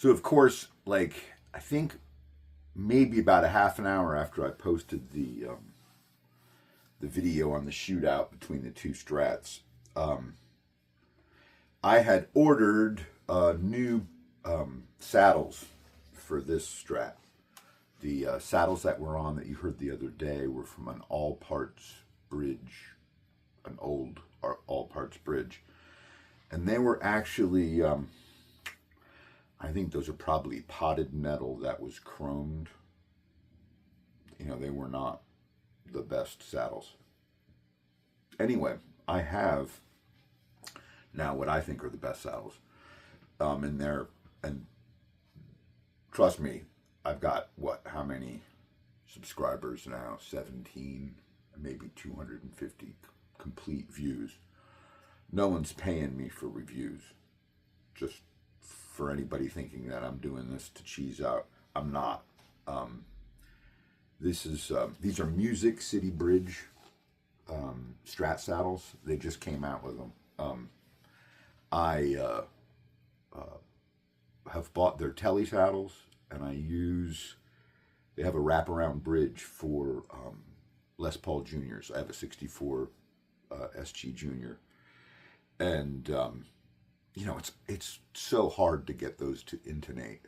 So of course, like I think maybe about a half an hour after I posted the video on the shootout between the two strats, I had ordered new saddles for this strat. The saddles that were on that you heard the other day were from an all parts bridge, an old all parts bridge, and they were actually. I think those are probably potted metal that was chromed. You know, they were not the best saddles. Anyway, I have now what I think are the best saddles. In there, and trust me, I've got how many subscribers now? 17, maybe 250 complete views. No one's paying me for reviews. Just for anybody thinking that I'm doing this to cheese out, I'm not. These are Music City Bridge Strat saddles. They just came out with them. I have bought their telly saddles, and they have a wraparound bridge for Les Paul Juniors. I have a 64 SG Junior, and you know, it's so hard to get those to intonate,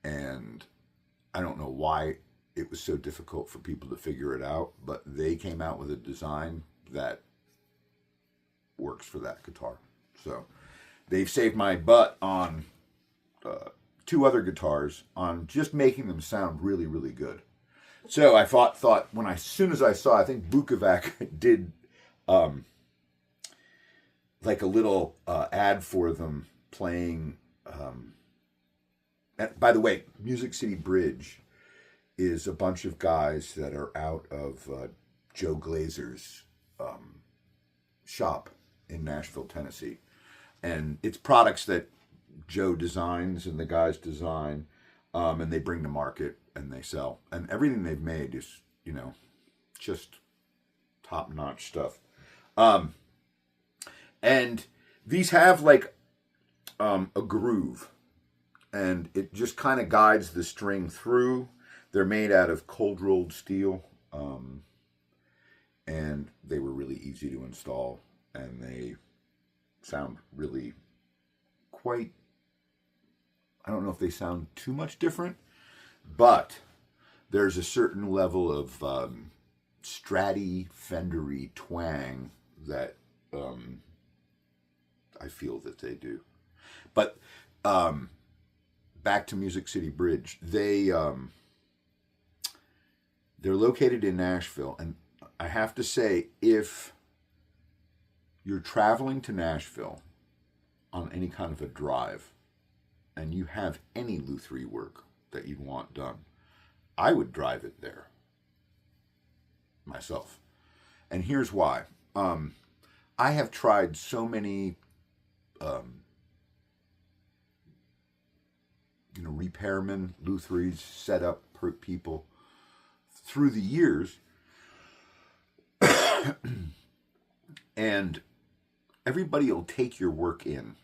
and I don't know why it was so difficult for people to figure it out, but they came out with a design that works for that guitar. So they've saved my butt on two other guitars on just making them sound really, really good. So I thought when as soon as I saw, I think Bukovac did like a little ad for them playing. By the way, Music City Bridge is a bunch of guys that are out of Joe Glazer's shop in Nashville, Tennessee. And it's products that Joe designs and the guys design, and they bring to market and they sell. And everything they've made is, you know, just top-notch stuff. And these have like a groove, and it just kind of guides the string through. They're made out of cold rolled steel, and they were really easy to install, and they sound really quite, I don't know if they sound too much different, but there's a certain level of stratty, fendery twang that I feel that they do. But back to Music City Bridge, they're located in Nashville, and I have to say, if you're traveling to Nashville on any kind of a drive and you have any Lutherie work that you want done, I would drive it there myself. And here's why. I have tried so many repairmen, Lutheries, set up people through the years, and everybody will take your work in,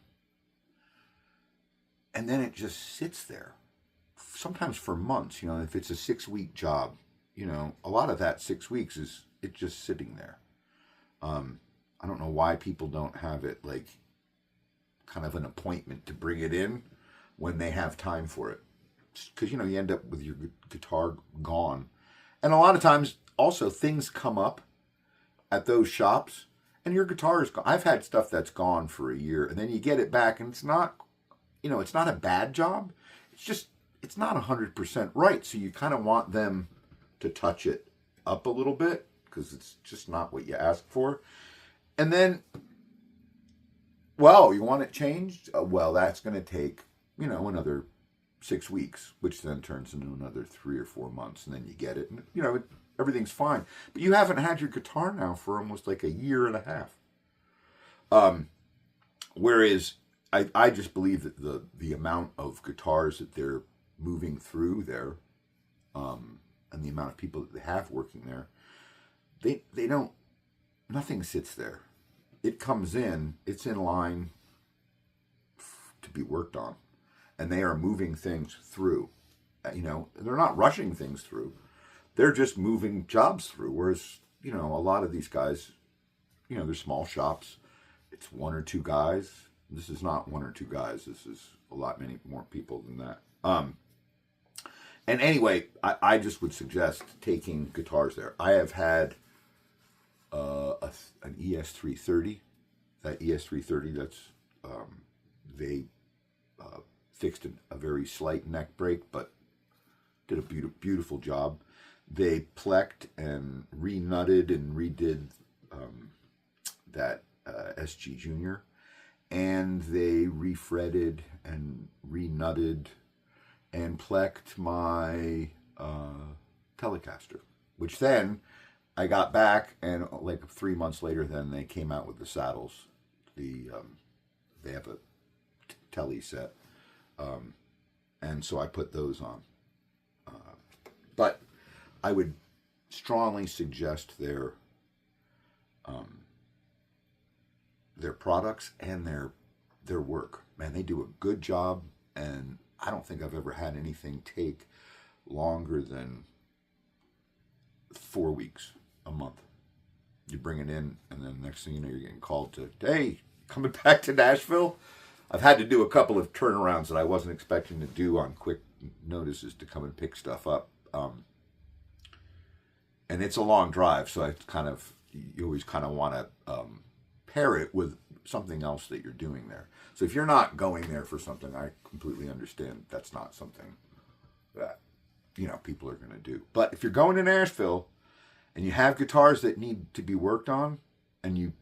and then it just sits there, sometimes for months. You know, if it's a 6-week job, you know, a lot of that 6 weeks is it just sitting there. I don't know why people don't have it like kind of an appointment to bring it in when they have time for it, because you know you end up with your guitar gone. And a lot of times also things come up at those shops and your guitar is gone. I've had stuff that's gone for a year, and then you get it back and it's not, you know, it's not a bad job. It's just, it's not 100% right. So you kind of want them to touch it up a little bit because it's just not what you asked for. And then, well, you want it changed? Well, that's going to take, you know, another 6 weeks, which then turns into another 3 or 4 months, and then you get it, and you know everything's fine. But you haven't had your guitar now for almost like a year and a half. Whereas I just believe that the amount of guitars that they're moving through there, and the amount of people that they have working there, they don't, nothing sits there. It comes in, it's in line to be worked on. and they are moving things through. They're not rushing things through. They're just moving jobs through. Whereas, a lot of these guys, they're small shops. It's one or two guys. This is not one or two guys. This is many more people than that. And anyway, I just would suggest taking guitars there. I have had an ES330. That ES330, they fixed a very slight neck break, but did a beautiful job. They plecked and re-nutted and redid that SG Junior, and they refretted and re-nutted and plecked my Telecaster, which then I got back, and like 3 months later, then they came out with the saddles. They have a Tele set, and so I put those on. But I would strongly suggest their products and their work. Man, they do a good job, and I don't think I've ever had anything take longer than 4 weeks, a month. You bring it in, and then next thing you know, you're getting called to, hey, coming back to Nashville? I've had to do a couple of turnarounds that I wasn't expecting to do on quick notices to come and pick stuff up. And it's a long drive, so you always kind of want to pair it with something else that you're doing there. So if you're not going there for something, I completely understand that's not something that, people are going to do. But if you're going to Nashville and you have guitars that need to be worked on, and you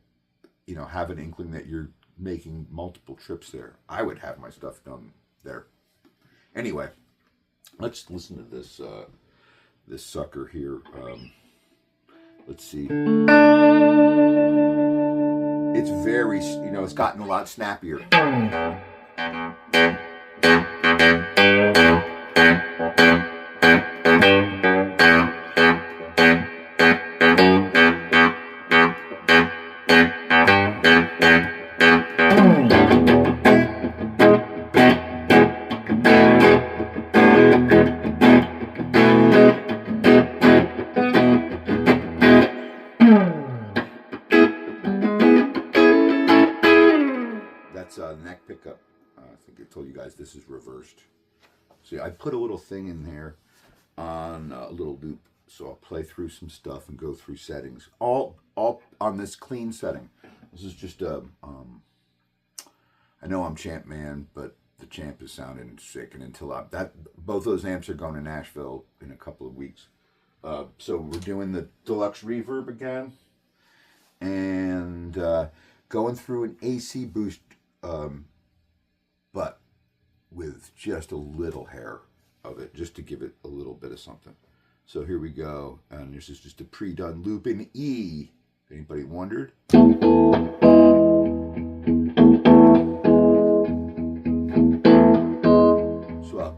have an inkling that you're making multiple trips there, I would have my stuff done there. Anyway, let's listen to this sucker here. Let's see. It's very, it's gotten a lot snappier. Neck pickup. I think I told you guys this is reversed. See, I put a little thing in there on a little loop, so I'll play through some stuff and go through settings. All on this clean setting. This is just I know I'm Champ Man, but the Champ is sounding sick, and both those amps are going to Nashville in a couple of weeks. So we're doing the deluxe reverb again, and going through an AC boost. But with just a little hair of it, just to give it a little bit of something. So here we go, and this is just a pre-done loop in E. Anybody wondered? So up.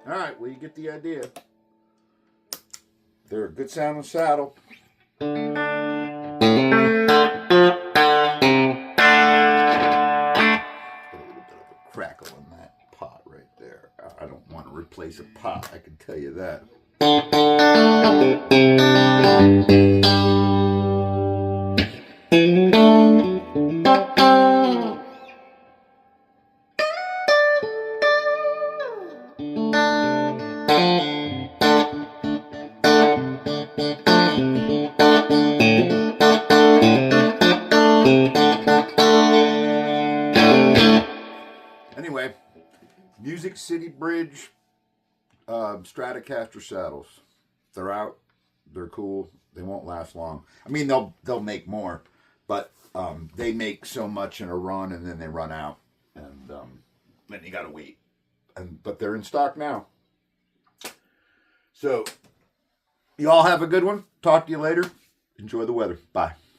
Alright, well, you get the idea. They're a good sounding saddle. Put a little bit of a crackle in that pot right there. I don't want to replace a pot, I can tell you that. Anyway, Music City Bridge Stratocaster saddles. They're out. They're cool. They won't last long. I mean, they'll make more, but they make so much in a run, and then they run out, and then you gotta wait. But they're in stock now. So, you all have a good one. Talk to you later. Enjoy the weather. Bye.